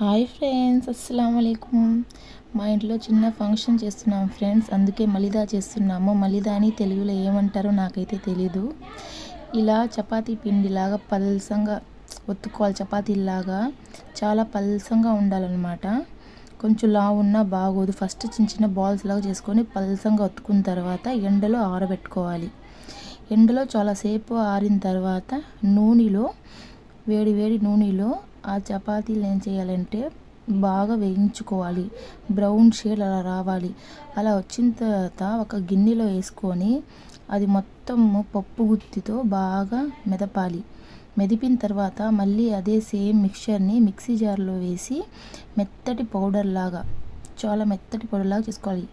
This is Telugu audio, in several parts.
హాయ్ ఫ్రెండ్స్, అస్సలం వాలేకుమ్. మా ఇంట్లో చిన్న ఫంక్షన్ చేస్తున్నాం ఫ్రెండ్స్, అందుకే మలిదా చేస్తున్నాము. మలిదా అని తెలుగులో ఏమంటారో నాకైతే తెలీదు. ఇలా చపాతీ పిండిలాగా పల్సంగా ఒత్తుకోవాలి. చపాతీలాగా చాలా పల్సంగా ఉండాలన్నమాట. కొంచెం లావు ఉన్నా బాగోదు. ఫస్ట్ చిన్న చిన్న బాల్స్ లాగా చేసుకొని పల్సంగా ఒత్తుకున్న తర్వాత ఎండలో ఆరబెట్టుకోవాలి. ఎండలో చాలాసేపు ఆరిన తర్వాత నూనెలో వేడి వేడి నూనెలో ఆ చపాతీలు ఏం చేయాలంటే బాగా వేయించుకోవాలి. బ్రౌన్ షేడ్ అలా రావాలి. అలా వచ్చిన తర్వాత ఒక గిన్నెలో వేసుకొని అది మొత్తం పప్పు గుత్తితో బాగా మెదపాలి. మెదిపిన తర్వాత మళ్ళీ అదే సేమ్ మిక్చర్ని మిక్సీ జార్లో వేసి మెత్తటి పౌడర్ లాగా, చాలా మెత్తటి పౌడర్ లాగా చేసుకోవాలి.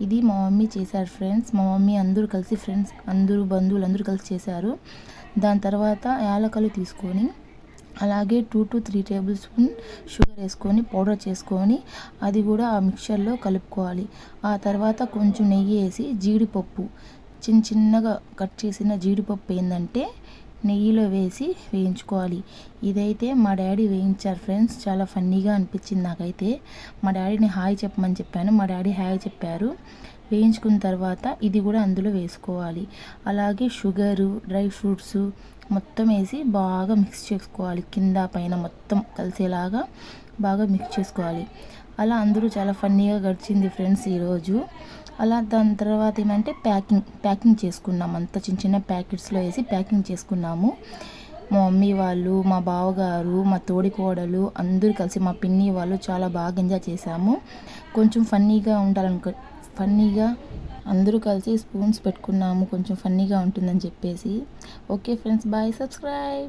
ఇది మా మమ్మీ చేశారు ఫ్రెండ్స్. మా మమ్మీ అందరూ కలిసి ఫ్రెండ్స్ అందరూ బంధువులు అందరూ కలిసి చేశారు. దాని తర్వాత యాలకులు తీసుకొని అలాగే 2 to 3 టేబుల్ స్పూన్ షుగర్ వేసుకొని పౌడర్ చేసుకొని అది కూడా ఆ మిక్చర్లో కలుపుకోవాలి. ఆ తర్వాత కొంచెం నెయ్యి వేసి జీడిపప్పు చిన్న చిన్నగా కట్ చేసిన జీడిపప్పు ఏంటంటే నెయ్యిలో వేసి వేయించుకోవాలి. ఇదైతే మా డాడీ వేయించారు ఫ్రెండ్స్. చాలా ఫన్నీగా అనిపించింది నాకైతే. మా డాడీని హాయ్ చెప్పమని చెప్పాను, మా డాడీ హాయ్ చెప్పారు. వేయించుకున్న తర్వాత ఇది కూడా అందులో వేసుకోవాలి. అలాగే షుగరు, డ్రై ఫ్రూట్స్ మొత్తం వేసి బాగా మిక్స్ చేసుకోవాలి. కింద పైన మొత్తం కలిసేలాగా బాగా మిక్స్ చేసుకోవాలి. అలా అందరూ చాలా ఫన్నీగా గడిచింది ఫ్రెండ్స్ ఈరోజు. అలా దాని తర్వాత ఏమంటే ప్యాకింగ్ చేసుకున్నాం. అంతా చిన్న చిన్న ప్యాకెట్స్లో వేసి ప్యాకింగ్ చేసుకున్నాము. మా మమ్మీ వాళ్ళు, మా బావగారు, మా తోడికోడలు అందరూ కలిసి, మా పిన్ని వాళ్ళు చాలా బాగా ఎంజాయ్ చేశాము. కొంచెం ఫన్నీగా ఫన్నీగా అందరూ కలిసి స్పూన్స్ పెట్టుకున్నాము, కొంచెం ఫన్నీగా ఉంటుందని చెప్పేసి. Okay friends, bye, subscribe.